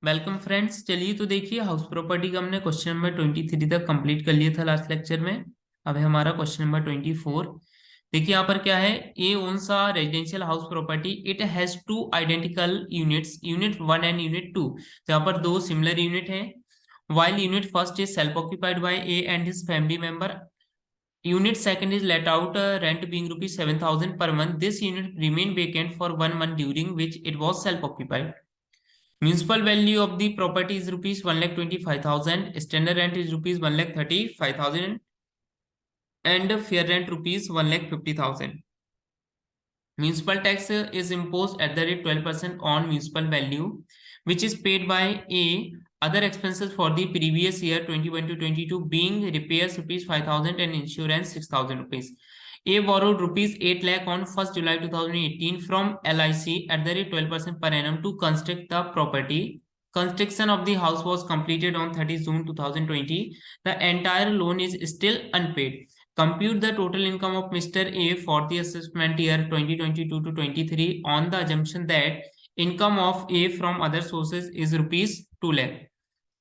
Welcome friends. चलिए तो देखिए, हाउस प्रॉपर्टी का हमने क्वेश्चन नंबर 23 तक कंप्लीट कर लिया था लास्ट लेक्चर में। अब है हमारा क्वेश्चन नंबर 24। देखिए यहाँ पर क्या है, A owns a residential house property, it has two identical units, unit 1 and unit 2। तो यहाँ पर दो सिमिलर यूनिट हैं। while unit first is self occupied by A and his family member, unit second is let out, rent being rupees 7,000 per month. This unit remain vacant for 1 month during which it was self occupied. Municipal value of the property is rupees 1,25,000. Standard rent is rupees 1,35,000 and fair rent rupees 1,50,000. Municipal tax is imposed at the rate 12% on municipal value, which is paid by A. Other expenses for the previous year 21 to 22 being repairs rupees 5,000 and insurance 6,000 rupees. A borrowed rupees 8 lakh on 1st July 2018 from LIC at the rate 12% per annum to construct the property. Construction of the house was completed on 30 June 2020. The entire loan is still unpaid. Compute the total income of Mr. A for the assessment year 2022 to 23 on the assumption that income of A from other sources is rupees 2 lakh.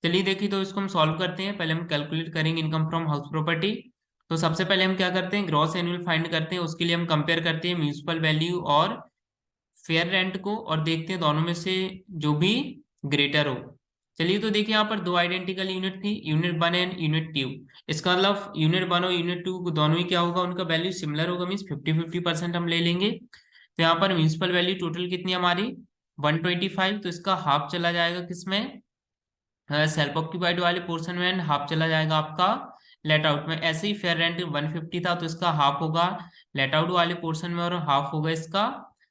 चलिए देखिए, तो इसको हम solve करते हैं। पहले हम calculate करेंगे इनकम फ्रॉम हाउस प्रॉपर्टी। तो सबसे पहले हम क्या करते हैं, ग्रॉस एनुअल फाइंड करते हैं। उसके लिए हम कंपेयर करते हैं म्यूनिसिपल वैल्यू और फेयर रेंट को, और देखते हैं दोनों में से जो भी ग्रेटर हो। चलिए तो देखिए, यहाँ पर दो आइडेंटिकल यूनिट थी, यूनिट 1 एंड यूनिट 2। इसका मतलब यूनिट 1 और यूनिट 2 दोनों ही क्या होगा, उनका वैल्यू सिमिलर होगा, मीन्स 50-50% हम ले लेंगे। तो यहाँ पर म्यूनिसिपल वैल्यू टोटल कितनी हमारी 125, तो इसका हाफ चला जाएगा किसमें, सेल्फ ऑक्यूपाइड वाले पोर्शन में, एंड हाफ चला जाएगा आपका लेट आउट में। ऐसे ही फेयर रेंट 150 था, तो इसका हाफ होगा लेट आउट वाले पोर्शन में और हाफ होगा इसका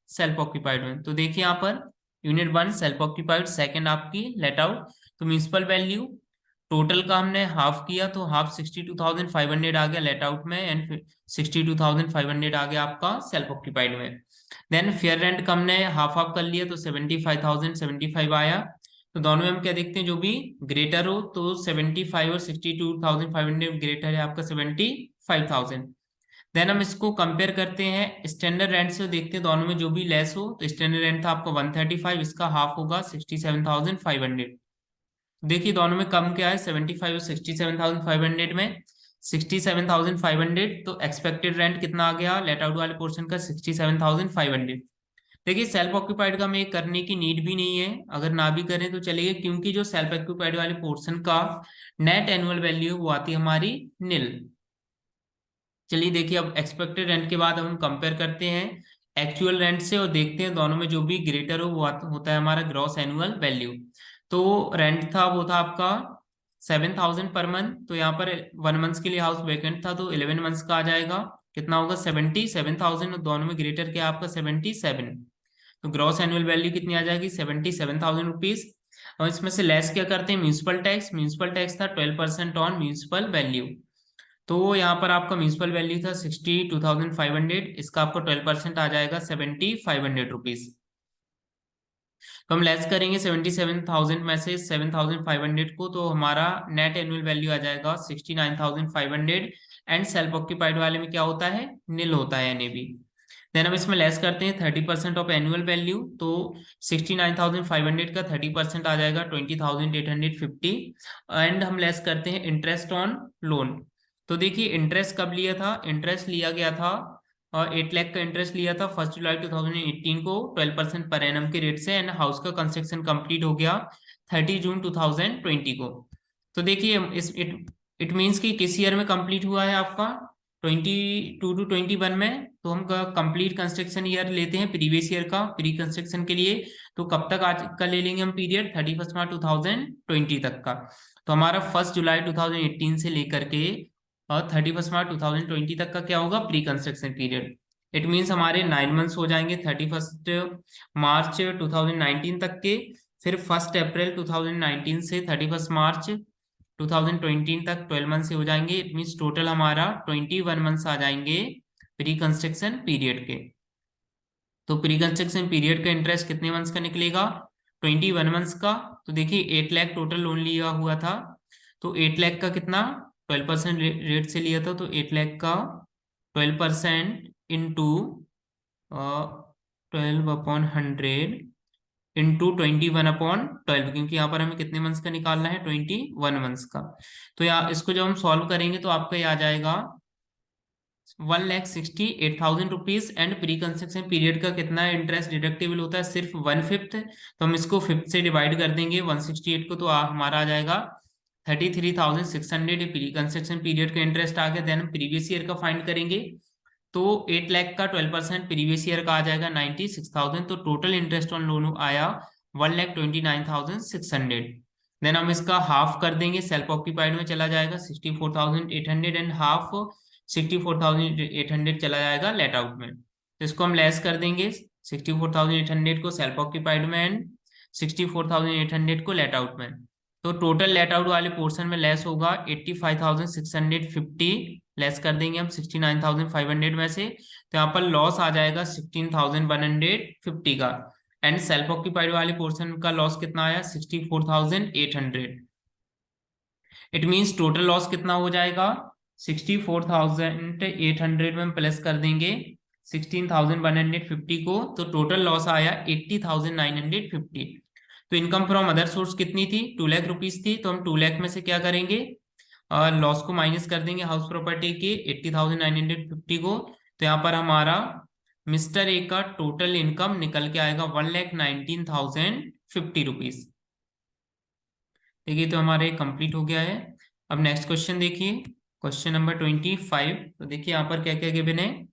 सेल्फ ऑक्यूपाइड में। तो देखिए यहाँ per unit 1 self occupied, second आपकी लेट आउट। तो म्यूनिसिपल वैल्यू टोटल का हमने हाफ किया, तो हाफ 62,500 आ गया लेट आउट में, एंड 62,500 आ गया आपका सेल्फ ऑक्यूपाइड में। देन फेयर रेंट का हमने हाफ हाफ कर लिया, तो 75,075 आया। तो दोनों में हम क्या देखते हैं, जो भी ग्रेटर हो, तो 75 और 62,500 ग्रेटर है आपका 75,000। देन हम इसको कंपेयर करते हैं स्टैंडर्ड रेंट से, देखते हैं दोनों में जो भी लेस हो। तो स्टैंडर्ड रेंट था आपका 135, इसका हाफ होगा 67,500। देखिए दोनों में कम क्या है, 75 और 67,500 में 67,500, तो एक्सपेक्टेड रेंट कितना आ गया लेट आउट वाले पोर्शन का 67,500। देखिए सेल्फ ऑक्यूपाइड का हमें करने की नीड भी नहीं है, अगर ना भी करें तो चलेगा, क्योंकि जो सेल्फ ऑक्यूपाइड वाले पोर्शन का नेट एनुअल वैल्यू वो आती है हमारी नील। चलिए देखिए, अब एक्सपेक्टेड रेंट के बाद अब हम कंपेयर करते हैं एक्चुअल रेंट से, और देखते हैं दोनों में जो भी ग्रेटर हो वो होता है हमारा ग्रॉस एनुअल वैल्यू। तो रेंट था वो था आपका 7,000 पर मंथ। तो यहाँ पर 1 मंथ के लिए हाउस वेकेंट था, तो 11 मंथ्स का आ जाएगा, कितना होगा 77,000, और दोनों में ग्रेटर क्या आपका 77। तो ग्रॉस एनुअल वैल्यू कितनी आ जाएगी 77,000 रुपीज। और इसमें से लेस क्या करते हैं, म्यूनिसिपल टैक्स। म्यूनिसिपल टैक्स था 12% ऑन म्यूनिसिपल वैल्यू। तो यहाँ पर आपका म्यूनिसिपल वैल्यू था 62,500, इसका आपको 12% आ जाएगा 7,500 रुपीज। तो हम लेस करेंगे 77,000 में से 7,500 को, तो हमारा नेट एनुअल वैल्यू आ जाएगा 69,500। एंड सेल्फ ऑक्यूपाइड वाले में क्या होता है, नील होता है NAV। देन हम इसमें लेस करते हैं 30% ऑफ एनुअल वैल्यू, तो 69,500 का 30% आ जाएगा 20,850। एंड हम लेस करते हैं इंटरेस्ट ऑन लोन। तो देखिए इंटरेस्ट कब लिया था, इंटरेस्ट लिया गया था और 8 लाख का इंटरेस्ट लिया था 1 जुलाई 2018 को 12% पर एनम के रेट से, एंड हाउस का कंस्ट्रक्शन कंप्लीट हो गया 30 जून 2020 को। तो देखिए इस इट मीन्स कि किस ईयर में कंप्लीट हुआ है आपका 22 टू 21 में। तो हम कंप्लीट कंस्ट्रक्शन ईयर लेते हैं प्रीवियस ईयर का प्री कंस्ट्रक्शन के लिए। तो कब तक आज का ले लेंगे हम पीरियड, 31 मार्च 2020 तक का। तो हमारा 1 जुलाई 2018 से लेकर के और 31 मार्च 2020 तक का क्या होगा, pre construction period. It means हमारे 9 मंथ्स हो जाएंगे 31 मार्च 2019 तक के। फिर 1 अप्रैल 2019 से 31 मार्च 2020 तक 12 मंथ से हो जाएंगे। इट मीन्स टोटल हमारा 21 मंथ्स आ जाएंगे प्री कंस्ट्रक्शन पीरियड के। तो प्री कंस्ट्रक्शन पीरियड का इंटरेस्ट कितने मंथ्स का निकलेगा, 21 मंथ्स का। तो देखिए 8 लाख टोटल लोन लिया हुआ था, तो 8 लाख का कितना 12% रेट से लिया था, तो 8 लाख का 12% इंटू 12/100 इंटू 21/12, क्योंकि यहाँ पर हमें कितने मंथ्स का निकालना है, 21 मंथ्स का। तो यहाँ इसको जब हम सॉल्व करेंगे तो आपका ये आ जाएगा 1,68,000 rupees. And pre construction period का कितना इंटरेस्ट डिडक्टेबल होता है, सिर्फ 1/5। तो हम इसको 5 से डिवाइड कर देंगे 168 को, तो हमारा आ जाएगा 33,600 प्री कंस्ट्रक्शन पीरियड का इंटरेस्ट आ गया। देन हम प्रीवियस ईयर का फाइंड करेंगे, तो 8 लाख का 12% प्रीवियस ईयर का आ जाएगा 96,000। तो टोटल इंटरेस्ट ऑन लोन आया 1,29,600। देन हम इसका हाफ कर देंगे, सेल्फ ऑक्यूपाइड में चला जाएगा 64,800, एंड हाफ 64,800 चला जाएगा लेट आउट में। तो इसको हम लेस कर देंगे, 64,800 को सेल्फ ऑक्यूपाइड में एंड 64,800 को लेट आउट में। तो टोटल लेट आउट वाले पोर्शन में लेस होगा 85,650, लेस कर देंगे हम 69,500 में से। तो यहाँ पर लॉस आ जाएगा 16,150 का। एंड सेल्फ ऑक्यूपाइड वाले पोर्शन का लॉस कितना आया, 64,800। इट मींस टोटल लॉस कितना हो जाएगा, 64,800 में हम प्लस कर देंगे 16,150 को, तो टोटल लॉस आया 80,950। तो इनकम फ्रॉम अदर सोर्स कितनी थी, 2 लाख रुपीज थी। तो हम 2 लाख में से क्या करेंगे, लॉस को माइनस कर देंगे हाउस प्रॉपर्टी के 80,950 को। तो यहाँ पर हमारा मिस्टर ए का टोटल इनकम निकल के आएगा 1,19,050 रुपीज। देखिए, तो हमारे कंप्लीट हो गया है। अब नेक्स्ट क्वेश्चन देखिए, क्वेश्चन नंबर 25। तो देखिए यहाँ पर क्या क्या गिवन है।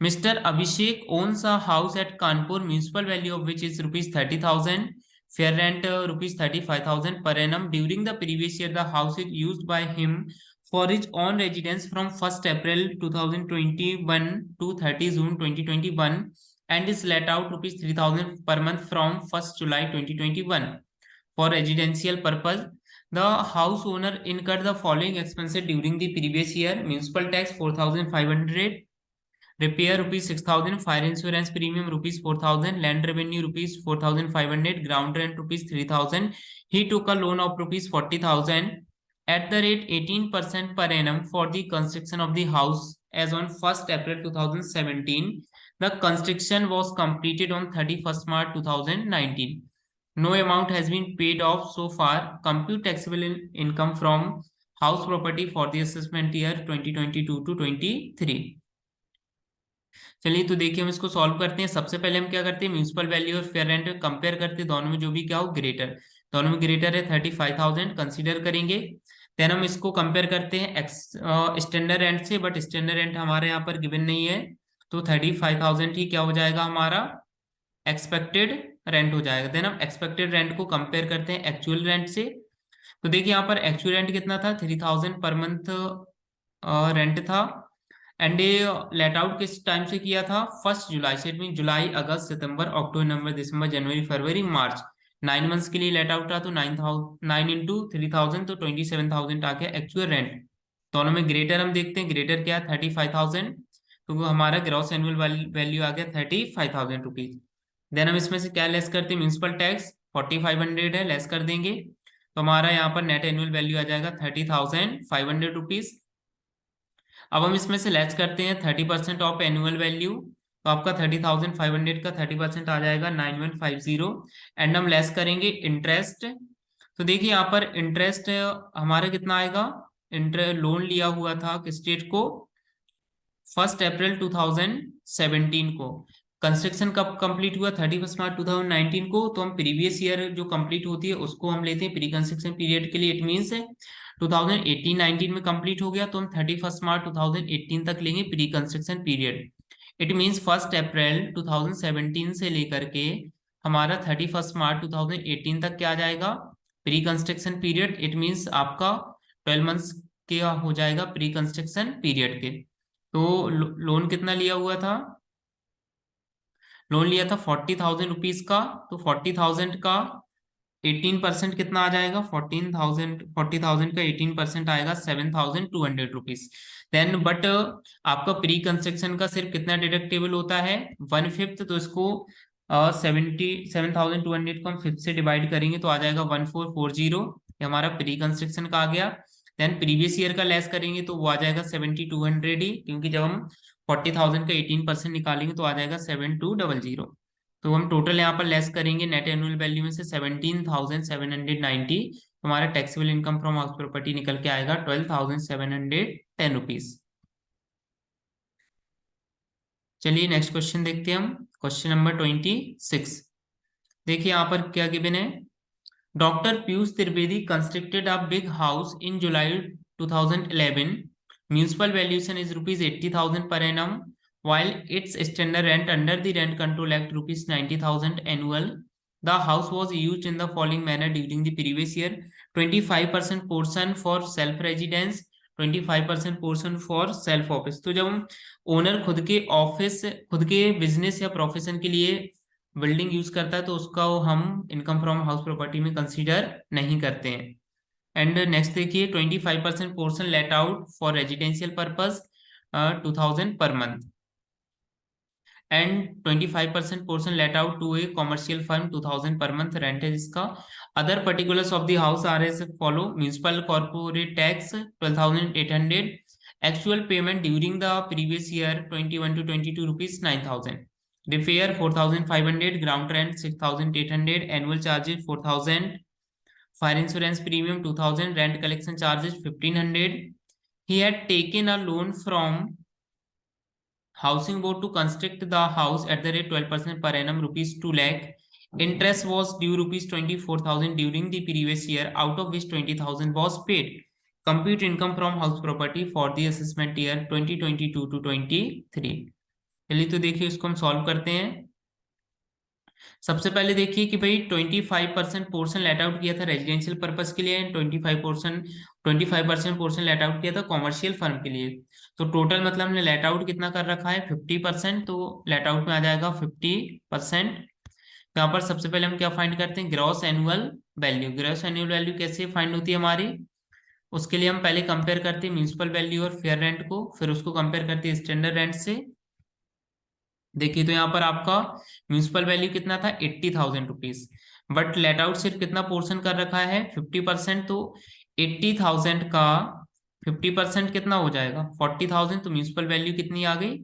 Mister Abhishek owns a house at Kanpur, municipal value of which is rupees 30,000, fair rent rupees 35,000 per annum. During the previous year, the house is used by him for his own residence from 1st April 2021 to 30 June 2021, and is let out rupees 3,000 per month from 1st July 2021 for residential purpose. The house owner incurred the following expenses during the previous year: municipal tax 4,500, repair rupees 6,000, fire insurance premium rupees 4,000, land revenue rupees 4,500, ground rent rupees 3,000. He took a loan of rupees 40,000 at the rate 18% per annum for the construction of the house as on 1st April 2017. The construction was completed on 31st March 2019. No amount has been paid off so far. Compute taxable income from house property for the assessment year 2022 to 23. चलिए, तो देखिए हम इसको solve करते हैं। सबसे पहले हम क्या करते हैं, म्यूनिसिपल वैल्यू और फेयर रेंट कंपेयर करते हैं, दोनों में जो भी क्या हो ग्रेटर, दोनों में ग्रेटर है 35,000 कंसीडर करेंगे। देन हम इसको कंपेयर करते हैं स्टैंडर्ड रेंट से, बट स्टैंडर्ड रेंट हमारे यहाँ पर गिवन नहीं है, तो 35,000 ही क्या हो जाएगा हमारा एक्सपेक्टेड रेंट हो जाएगा। देन हम एक्सपेक्टेड रेंट को कंपेयर करते हैं एक्चुअल रेंट से। तो देखिए यहाँ पर एक्चुअल रेंट कितना था, 3,000 पर मंथ रेंट था। एंड लेट आउट किस टाइम से किया था, 1 जुलाई से। It mean July, August, September, October, November, December, January, February, March, 9 months के लिए लेट आउट था। तो 9 इंटू 3,000 तो 27,000 आ गया एक्चुअल रेंट। दोनों में ग्रेटर हम देखते हैं, ग्रेटर क्या है 35,000, तो वो हमारा ग्रॉस एनुअल वैल्यू आ गया 35,000 रुपीज। देन हम इसमें से क्या लेस करते हैं, म्यूनिसिपल टैक्स 4,500 है, लेस कर देंगे, तो हमारा यहाँ पर नेट एनुअल वैल्यू आ जाएगा 30,500 रुपीज। अब हम इसमें से लेस करते हैं 30% ऑफ एनुअल वैल्यू, तो आपका 30,500 का 30% आ जाएगा 9150। एंड हम लेस करेंगे इंटरेस्ट। तो देखिए यहाँ पर इंटरेस्ट हमारा कितना आएगा, इंटरेस्ट लोन लिया हुआ था किस डेट को, 1 अप्रैल 2017 को। कंस्ट्रक्शन कब कंप्लीट हुआ, 31 मार्च 2019 को। तो हम प्रीवियस ईयर जो कंप्लीट होती है उसको हम लेते हैं प्री कंस्ट्रक्शन पीरियड के लिए। इट मीन्स 2018-19 में कंप्लीट हो गया, तो हम 31 मार्च 2018 तक लेंगे pre construction period. It means 1 अप्रैल 2017 से लेकर के हमारा 31 मार्च 2018 तक क्या आ जाएगा, pre construction period. It means आपका 12 मंथ्स क्या हो जाएगा प्री कंस्ट्रक्शन पीरियड के। तो लोन कितना लिया हुआ था, लोन लिया था 40,000 रुपीज का, तो 40,000 का 18% कितना आ जाएगा, 40,000 का 18% आएगा 7,200 रुपीज। देन बट आपका प्री कंस्ट्रक्शन का सिर्फ कितना डिडक्टेबल होता है, 1/5। तो इसको 7,200 को हम 5 से डिवाइड करेंगे तो आ जाएगा 1,440, ये हमारा प्री कंस्ट्रक्शन का आ गया। देन प्रीवियस ईयर का लेस करेंगे तो वो आ जाएगा 7,200 ही, क्योंकि जब हम 40,000 का 18% निकालेंगे तो आ जाएगा 7,200। तो हम टोटल यहाँ पर लेस करेंगे नेट एनुअल वैल्यू में से 17,790, तो हमारा taxable income from house property निकल के आएगा 12,710 रुपीज। चलिए नेक्स्ट क्वेश्चन देखते हैं हम, क्वेश्चन नंबर 26। देखिए यहाँ पर क्या गिवन है। Doctor Piyush Trivedi constructed a big house in July 2011। Municipal valuation is rupees 80,000 per annum, while its standard rent under the Rent Control Act rupees 90,000 annual. The house was used in the following manner during the previous year: 25% portion for self residence, 25% portion for self office। तो जब हम owner खुद के office, खुद के business या profession के लिए बिल्डिंग यूज करता है तो उसका वो हम इनकम फ्रॉम हाउस प्रॉपर्टी में कंसीडर नहीं करते हैं। एंड नेक्स्ट देखिए 25% portion let out for residential purpose 2,000 per month, and 25% portion let out to a commercial firm 2,000 per month rent है जिसका। Other particulars of the house are as follow: municipal corporate tax 12,800, actual payment during the previous year 21 to 22 rupees 9,000, repair 4,500, ground rent 6,800, annual charges 4,000, fire insurance premium 2,000, rent collection charges 1,500। He had taken a loan from Housing Board to construct the house at the rate 12% per annum, rupees 2 lakh. Interest was due rupees 24,000 during the previous year, out of which 20,000 was paid. Compute income from house property for the assessment year 2022 to 23। चलिए तो देखिए इसको हम solve करते हैं। सबसे पहले देखिए कि भाई 25% पोर्शन लेट आउट किया था रेजिडेंशियल पर्पस के लिए एंड 25% पोर्शन लेट आउट किया था कॉमर्शियल फर्म के लिए। तो टोटल मतलब हमने लेट आउट कितना कर रखा है 50%, तो लेट आउट में आ जाएगा 50%। यहाँ पर सबसे पहले हम क्या फाइंड करते हैं, gross annual value. Gross annual value कैसे फाइंड होती है हमारी, उसके लिए हम पहले कंपेयर करते हैं म्यूनिसिपल वैल्यू और फेयर रेंट को, फिर उसको कंपेयर करते हैं स्टैंडर्ड रेंट से। देखिए तो यहाँ पर आपका म्यूनिसिपल वैल्यू कितना था 80,000 रुपीज, बट लेट आउट सिर्फ कितना पोर्शन कर रखा है 50%, तो 80,000 का 50% कितना हो जाएगा 40,000, तो म्यूनिसिपल वैल्यू कितनी आ गई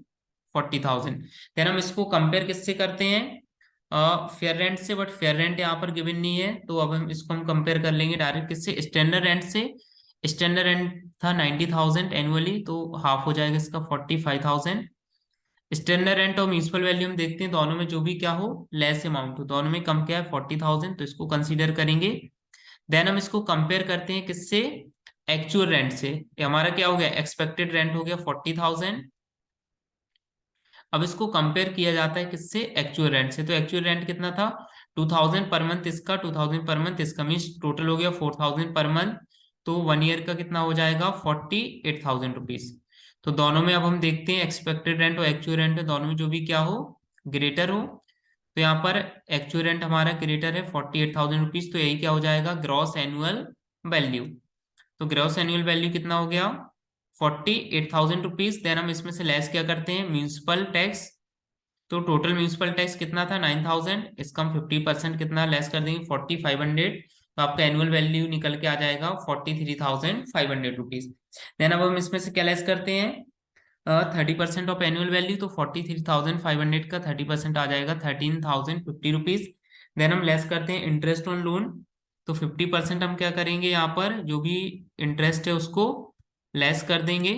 40,000। देन हम इसको कंपेयर किससे करते हैं फेयर रेंट से, बट फेयर रेंट यहाँ पर गिवन नहीं है, तो अब हम इसको हम कंपेयर कर लेंगे डायरेक्ट किससे, स्टैंडर्ड रेंट से। स्टैंडर्ड रेंट था 90,000 एनुअली, तो हाफ हो जाएगा इसका 45,000। स्टैंडर्ड रेंट और म्यूनिसिपल वैल्यू हम देखते हैं दोनों में जो भी क्या हो लेस अमाउंट हो, दोनों में कम क्या है 40,000, तो इसको कंसीडर करेंगे। देन हम इसको कंपेयर करते हैं किससे, एक्चुअल रेंट से। ये हमारा क्या हो गया एक्सपेक्टेड रेंट हो गया 40,000। अब इसको कंपेयर किया जाता है किससे, एक्चुअल रेंट से। तो एक्चुअल रेंट कितना था 2,000 पर मंथ इसका, 2,000 पर मंथ इसका, मीन्स टोटल हो गया 4,000 पर मंथ। तो 1 ईयर का कितना हो जाएगा 48,000 रुपीज। तो दोनों में अब हम देखते हैं एक्सपेक्टेड रेंट और एक्चुअल रेंट दोनों में जो भी क्या हो ग्रेटर हो, तो यहाँ पर एक्चुअल रेंट हमारा ग्रेटर है 48,000 रुपीज, तो यही क्या हो जाएगा ग्रॉस एनुअल वैल्यू। तो ग्रॉस एनुअल वैल्यू कितना हो गया 48,000 रुपीज। देन हम इसमें से लेस क्या करते हैं म्यूनिसिपल टैक्स, तो टोटल म्यूनिसिपल टैक्स कितना था 9,000, इसका हम 50% कितना लेस कर देंगे 4,500, तो आपका एनुअल वैल्यू निकल के आ जाएगा 43,500 रुपीज। देन अब हम इसमें से क्या लेस करते हैं 30% ऑफ एनुअल वैल्यू, तो 43,500 का 30% आ जाएगा 13,050 रुपीज। देन हम लेस करते हैं इंटरेस्ट ऑन लोन, तो 50% हम क्या करेंगे यहाँ पर जो भी इंटरेस्ट है उसको लेस कर देंगे।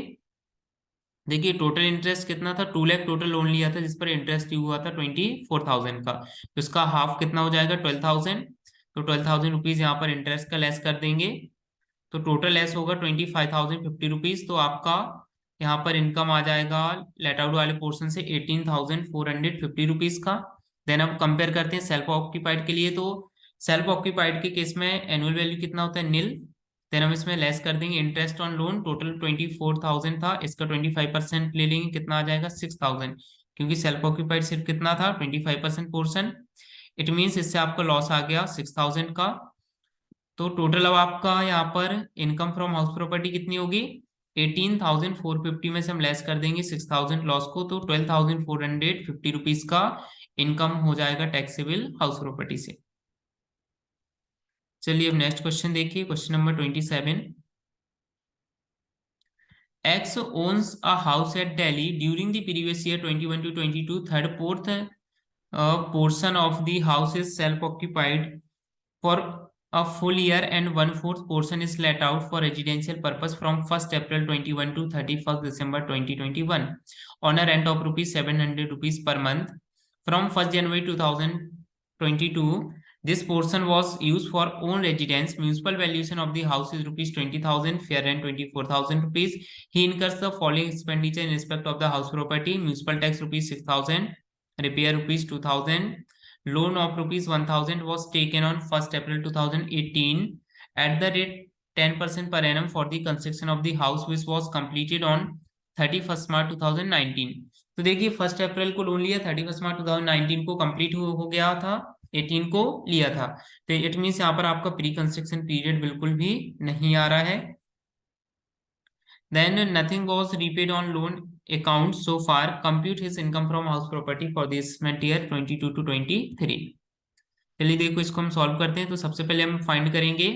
देखिए टोटल इंटरेस्ट कितना था 2 लाख टोटल लोन लिया था जिस पर इंटरेस्ट ड्यू हुआ था 24,000 का, तो इसका हाफ कितना हो जाएगा 12,000, तो 12,000 रुपीज यहाँ पर इंटरेस्ट का लेस कर देंगे, तो टोटल लेस होगा 25,050 रुपीज। तो आपका यहाँ पर इनकम आ जाएगा लेट आउट वाले पोर्शन से 18,450 रुपीज का। देन अब कंपेयर करते हैं सेल्फ ऑक्यूपाइड के लिए, तो सेल्फ ऑक्यूपाइड के केस में एनुअल वैल्यू कितना होता है नील। देन हम इसमें लेस कर देंगे इंटरेस्ट ऑन लोन, टोटल 24,000 था, इसका 25% ले लेंगे, कितना आ जाएगा 6,000, क्योंकि सेल्फ ऑक्यूपाइड सिर्फ कितना था 25% पोर्शन। इट मीन्स इससे आपका लॉस आ गया 6,000 का। तो टोटल अब आपका यहाँ पर इनकम फ्रॉम हाउस प्रॉपर्टी कितनी होगी 18,450 में से हम लेस कर देंगे 6,000 लॉस को, तो 12,450 रुपीज का इनकम हो जाएगा टैक्सेबल हाउस प्रॉपर्टी से। चलिए अब नेक्स्ट क्वेश्चन देखिए, question number 27। X owns a house at Delhi during the previous year 21 to 22, third, fourth A portion of the house is self-occupied for a full year and one-fourth portion is let out for residential purpose from 1st April 21 to 31st December 2021 on a rent of rupees 700 rupees per month. From 1st January 2022, this portion was used for own residence. Municipal valuation of the house is rupees 20,000, fair rent 24,000 rupees. He incurs the following expenditure in respect of the house property: municipal tax rupees 6,000, repair rupees 2,000. Loan of rupees 1,000 was taken on 1st April 2018 at the rate 10% per annum for the construction of the house which was completed on 31st March 2019. तो देखिए 1st अप्रैल को loan लिया, 31st मार्च 2019 को complete हो गया था, 18 को लिया था। तो इट मीन्स यहाँ पर आपका प्री कंस्ट्रक्शन पीरियड बिल्कुल भी नहीं आ रहा है। Then nothing was repaid on loan account so far. Compute his income from house property for the assessment year 22 to 23. चलिए देखो इसको हम सॉल्व करते हैं। तो सबसे पहले हम फाइंड करेंगे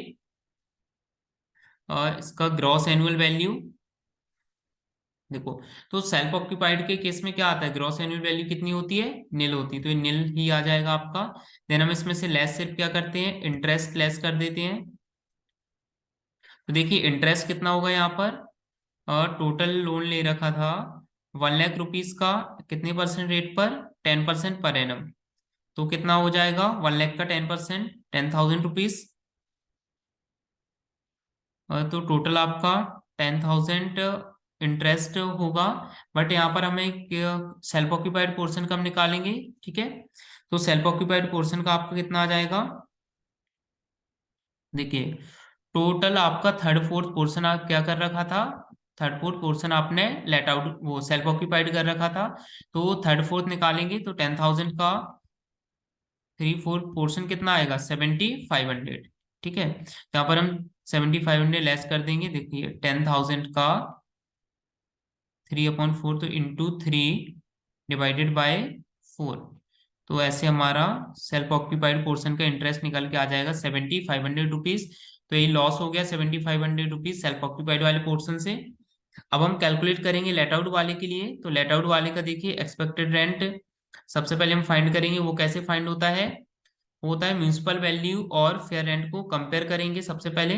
इसका ग्रॉस एनुअल वैल्यू। देखो तो सेल्फ ऑक्यूपाइड के केस में क्या आता है, ग्रॉस एनुअल वैल्यू कितनी होती है, निल होती है, तो ये निल ही आ जाएगा आपका। देन हम इसमें से लेस सिर्फ क्या करते हैं, इंटरेस्ट लेस कर देते हैं। तो देखिए इंटरेस्ट कितना होगा यहाँ पर, टोटल लोन ले रखा था 1 लाख रुपीज का, कितने परसेंट रेट पर, 10% पर एनम। तो कितना हो जाएगा 1 लाख का 10%, 10,000 रुपीज। तो टोटल आपका 10,000 इंटरेस्ट होगा। बट यहाँ पर हमें सेल्फ ऑक्यूपाइड पोर्शन का हम निकालेंगे, ठीक है। तो सेल्फ ऑक्यूपाइड पोर्शन का आपका कितना आ जाएगा, देखिए टोटल आपका थर्ड फोर्थ पोर्शन आप क्या कर रखा था, थर्ड फोर्थ पोर्शन आपने लेट आउट वो सेल्फ ऑक्यूपाइड कर रखा था। तो थर्ड फोर्थ निकालेंगे तो 10,000 का 3/4 पोर्शन कितना आएगा, 7,500, ठीक है। यहाँ पर हम 7,500 लेस कर देंगे। देखिए 10,000 का 3/4 तो इंटू 3 डिवाइडेड बाय 4। तो ऐसे हमारा सेल्फ ऑक्यूपाइड पोर्शन का इंटरेस्ट निकल के आ जाएगा 7,500 रुपीज। तो ये लॉस हो गया 7,500 रुपीज सेल्फ ऑक्यूपाइड वाले पोर्शन से। अब हम कैलकुलेट करेंगे लेट आउट वाले के लिए। तो लेट आउट वाले का देखिए एक्सपेक्टेड रेंट सबसे पहले हम फाइंड करेंगे। वो कैसे फाइंड होता है, वो होता है म्यूनिसिपल वैल्यू और फेयर रेंट को कंपेयर करेंगे। सबसे पहले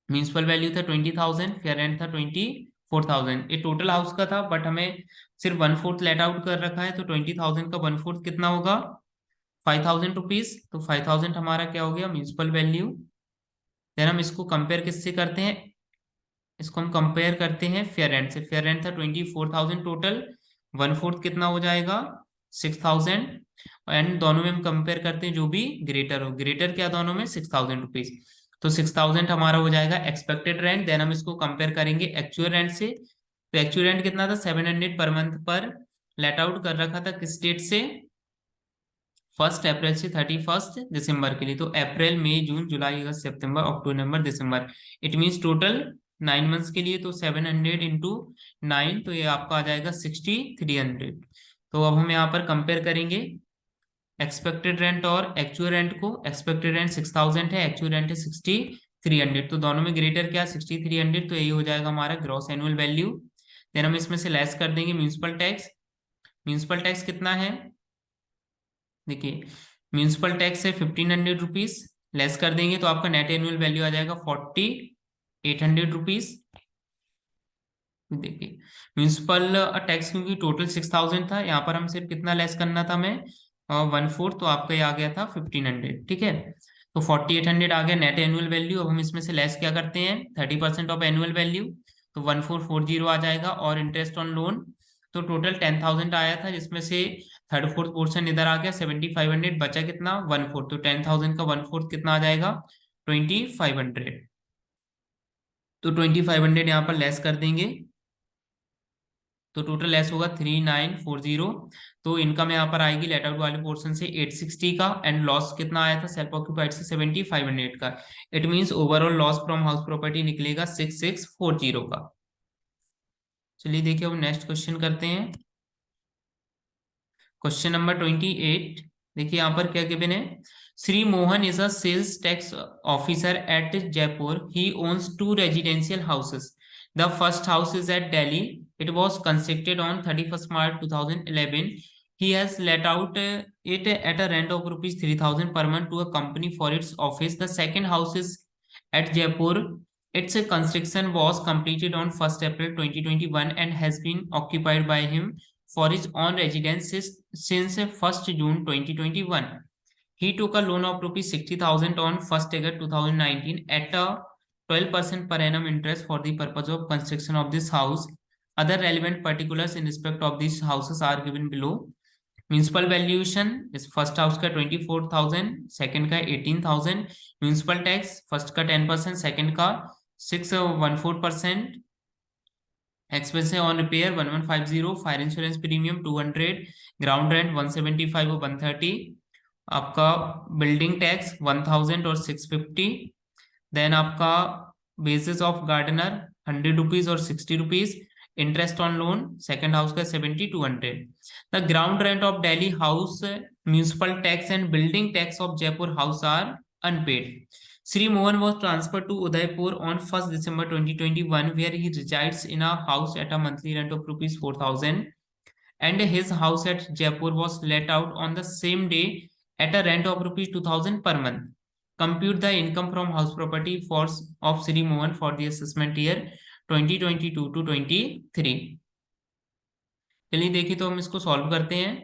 म्यूनिसिपल वैल्यू था 20,000, फेयर रेंट था 24,000। ये टोटल हाउस का था बट हमें सिर्फ 1/4 लेट आउट कर रखा है। तो 20,000 का 1/4 कितना होगा, 5,000 रुपीज। तो 5,000 हमारा क्या हो गया म्यूनिसिपल वैल्यू। देन हम इसको कंपेयर किससे करते हैं, इसको हम कंपेयर करते हैं फेयर रेंट से। फेयर रेंट था 24,000 टोटल, 1/4 कितना हो जाएगा 6,000। एंड दोनों में हम कंपेयर करते हैं जो भी ग्रेटर हो, ग्रेटर क्या दोनों में 6,000 रुपीज। तो 6,000 हमारा हो जाएगा एक्सपेक्टेड रेंट। देन हम इसको कंपेयर करेंगे एक्चुअल रेंट से। तो एक्चुअल रेंट कितना था 700 पर मंथ पर लेट आउट कर रखा था किस डेट से, 1 अप्रैल से 31 दिसंबर के लिए। तो अप्रैल मई जून जुलाई अगस्त सितंबर अक्टूबर नवंबर दिसंबर, इट मीन्स टोटल 9 मंथ्स के लिए। तो 700 इंटू 9 तो ये आपका आ जाएगा 6,300। तो अब हम यहाँ पर कंपेयर करेंगे एक्सपेक्टेड रेंट और एक्चुअल रेंट को। एक्सपेक्टेड रेंट 6,000 है, एक्चुअल रेंट है 6,300। तो दोनों में ग्रेटर क्या 6,300, तो यही हो जाएगा हमारा ग्रॉस एनुअल वैल्यू। देन हम इसमें से लेस कर देंगे म्यूनिसिपल टैक्स। म्यूनिसिपल टैक्स कितना है, देखिए म्यूनिसिपल टैक्स है 1,500 रुपीज, लेस कर देंगे तो आपका नेट एनुअल वैल्यू आ जाएगा 4,800 रुपीज। देखिए म्यूनिसिपल टैक्स क्योंकि टोटल 6,000 था, यहाँ पर हम सिर्फ कितना लेस करना था हमें 1/4, तो आपका ये आ गया था 1,500, ठीक है। तो 4,800 आ गया नेट एनुअल वैल्यू। अब हम इसमें से लेस क्या करते हैं 30% ऑफ एनुअल वैल्यू, तो 1,440 आ जाएगा। और इंटरेस्ट ऑन लोन तो टोटल 10,000 आया था जिसमें से थर्ड फोर्थ पोर्शन इधर आ गया 7,500, बचा कितना 1/4। तो 10,000 का 1/4 कितना आ जाएगा 2,500। तो 2,500 यहाँ पर लेस कर देंगे तो टोटल लेस होगा 3,940। तो इनकम यहाँ पर आएगी लेट आउट वाले पोर्शन से 860 का, एंड लॉस कितना आया था सेल्फ ऑक्यूपाइड से 7,500 का। It means overall loss from house property निकलेगा 6,640 का। चलिए देखिए अब नेक्स्ट क्वेश्चन करते हैं। Question number 28। देखिए यहाँ पर क्या गिवन है, Shri Mohan is a sales tax officer at Jaipur. He owns 2 residential houses. The first house is at Delhi. It was constructed on 31st March 2011. he has let out it at a rent of rupees 3,000 per month to a company for its office. The second house is at Jaipur. Its construction was completed on 1st April 2021 and has been occupied by him for his own residence since 1st June 2021. He took a loan of rupees 60,000 on 1st August 2019 at a 12% per annum interest for the purpose of construction of this house. Other relevant particulars in respect of these houses are given below. Municipal valuation इस first house का 24,000, second का 18,000। Municipal tax first का 10%, second का 614%। Expenses on repair 1150। Fire insurance premium 200। Ground rent 175 और 130। आपका building tax 1000 और 650। Then आपका basis of gardener 100 rupees और 60 rupees. Interest on loan second house का 70 200। The ground rent of Delhi house, municipal tax and building tax of Jaipur house are unpaid. Sri Mohan was transferred to Udaipur on 1st December 2021, where he resides in a house at a monthly rent of rupees 4,000, and his house at Jaipur was let out on the same day at a rent of rupees 2,000 per month. Compute the income from house property force of Sri Mohan for the assessment year 2022 to 23. चलिए देखिए, तो हम इसको solve करते हैं।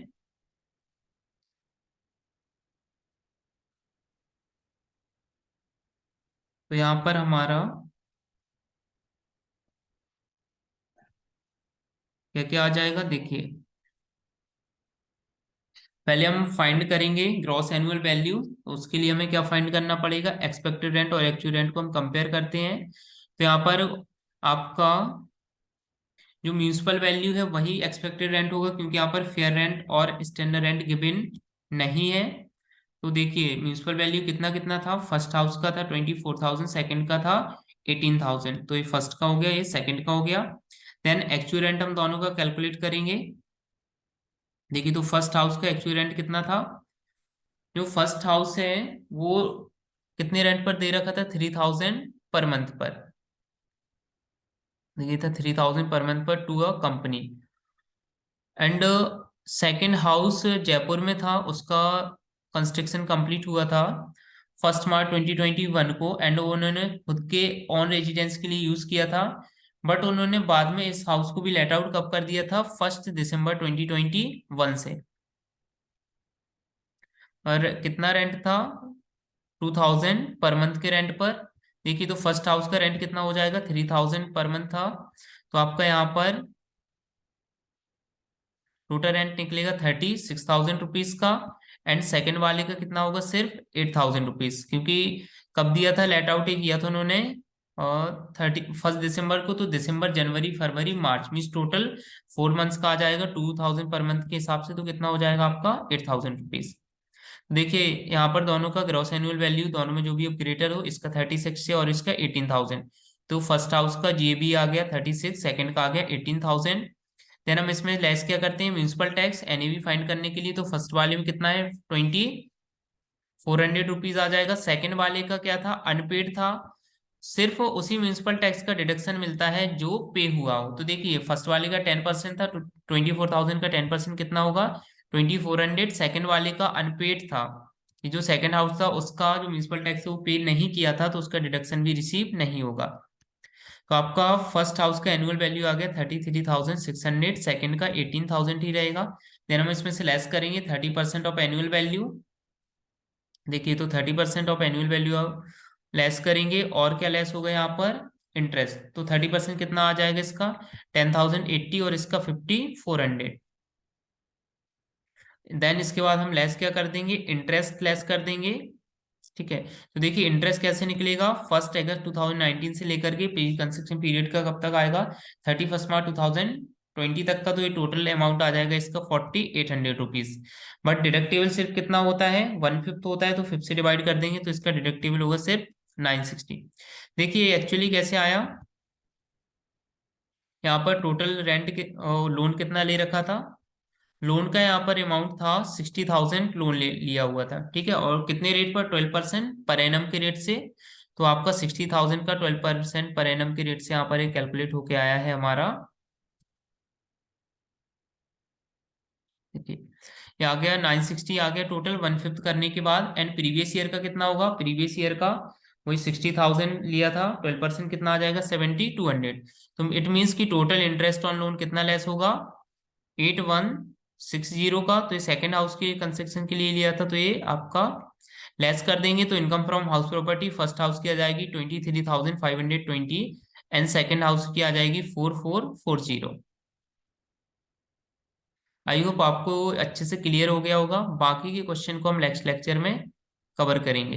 तो यहाँ पर हमारा क्या क्या आ जाएगा, देखिए पहले हम फाइंड करेंगे ग्रॉस एनुअल वैल्यू। तो उसके लिए हमें क्या फाइंड करना पड़ेगा, एक्सपेक्टेड रेंट और एक्चुअल रेंट को हम कंपेयर करते हैं। तो यहाँ पर आपका जो म्यूनिसिपल वैल्यू है वही एक्सपेक्टेड रेंट होगा, क्योंकि यहाँ पर फेयर रेंट और स्टैंडर्ड रेंट गिवन नहीं है। तो देखिए म्यूनिसिपल वैल्यू कितना कितना था, फर्स्ट हाउस का था 24,000, सेकंड का था 18,000। तो ये फर्स्ट का हो गया, ये सेकंड का हो गया। देन एक्चुअल रेंट हम दोनों का कैलकुलेट करेंगे। देखिए तो फर्स्ट हाउस का एक्चुअल रेंट कितना था, जो फर्स्ट हाउस है वो कितने रेंट पर दे रखा था, 3,000 पर मंथ पर। देखिए था 3,000 पर मंथ पर to a company. And second house Jaipur में था, उसका कंस्ट्रक्शन कंप्लीट हुआ था 1 मार्च 2021 को, एंड उन्होंने खुद के ऑन रेजिडेंस के लिए यूज किया था। बट उन्होंने बाद में इस हाउस को भी लेट आउट कब कर दिया था, 1 दिसंबर 2021 से। और कितना रेंट था, 2,000 पर मंथ के रेंट पर। देखिए तो फर्स्ट हाउस का रेंट कितना हो जाएगा, 3,000 पर मंथ था। तो आपका यहाँ पर टोटल रेंट निकलेगा 36,000 रुपीज का। एंड सेकंड वाले का कितना होगा, सिर्फ 8,000 रुपीज, क्योंकि कब दिया था लेट आउट, किया था उन्होंने और 31 दिसंबर को। तो दिसंबर, जनवरी, फरवरी, मार्च मीन्स टोटल 4 मंथ्स का आ जाएगा 2,000 पर मंथ के हिसाब से। तो कितना हो जाएगा आपका 8,000 रुपीज। देखिए यहाँ पर दोनों का ग्रॉस एनुअल वैल्यू, दोनों में जो भी ग्रेटर हो, इसका 36 है और इसका 18,000। तो फर्स्ट हाउस का जीएबी आ गया 36, सेकंड का आ गया 18,000। देन हम इसमें लेस क्या करते हैं, म्यूनिसिपल टैक्स एनएवी फाइंड करने के लिए। तो फर्स्ट वाले में कितना है, 2,400 रुपीज आ जाएगा। सेकंड वाले का क्या था, अनपेड था, सिर्फ उसी म्यूनिसिपल टैक्स का डिडक्शन मिलता है जो पे हुआ हो। तो देखिए फर्स्ट वाले का 10% था, तो 24,000 का 10% कितना होगा, 2,400। सेकंड वाले का अनपेड था, ये जो सेकंड हाउस था उसका जो म्यूनिसिपल टैक्स है वो पे नहीं किया था, तो उसका डिडक्शन भी रिसीव नहीं होगा। तो आपका फर्स्ट हाउस का एनुअल वैल्यू आ गया 33,600, सेकंड का 18,000 ही रहेगा। देन हम इसमें से लेस करेंगे 30% ऑफ एनुअल वैल्यू। देखिए तो 30% ऑफ एनुअल वैल्यू लेस करेंगे, और क्या लेस होगा यहाँ पर, इंटरेस्ट। तो 30% कितना आ जाएगा इसका, 10,080 और इसका 5,400। देन इसके बाद हम लेस क्या कर देंगे, इंटरेस्ट लेस कर देंगे। ठीक है, तो देखिए इंटरेस्ट कैसे निकलेगा, 1 अगस्त 2019 से लेकर के प्री कंस्ट्रक्शन पीरियड का कब तक आएगा, 31 मार्च 2020 तक का। तो ये टोटल अमाउंट आ जाएगा इसका 4,800 रुपीज। बट डिडक्टेबल सिर्फ कितना होता है, 1/5 होता है, तो 5 से डिवाइड कर देंगे तो इसका डिडक्टेबल होगा सिर्फ 960। देखिए एक्चुअली कैसे आया, यहाँ पर टोटल रेंट के लोन कितना ले रखा था, लोन का यहाँ पर अमाउंट था 60,000 लोन लिया हुआ था। ठीक है, और कितने रेट पर, 12% पर एनम के रेट से। तो आपका 60,000 का 12% पर एनम के रेट से यहाँ पर एक कैलकुलेट होके आया है हमारा देखिए ये आ गया 960 आ गया टोटल 1/5 करने के बाद। एंड प्रीवियस ईयर का कितना होगा, प्रीवियस ईयर का वही 60,000 लिया था, 12% कितना आ जाएगा 7200। तो इट मीन्स कि टोटल इंटरेस्ट ऑन लोन कितना लेस होगा 8160 का। तो ये सेकेंड हाउस के कंस्ट्रक्शन के लिए लिया था, तो ये आपका लेस कर देंगे तो income from house property first house की आ जाएगी 23,520 एंड सेकेंड हाउस की आ जाएगी 4440। आई होप आपको अच्छे से क्लियर हो गया होगा। बाकी के क्वेश्चन को हम नेक्स्ट लेक्चर में कवर करेंगे।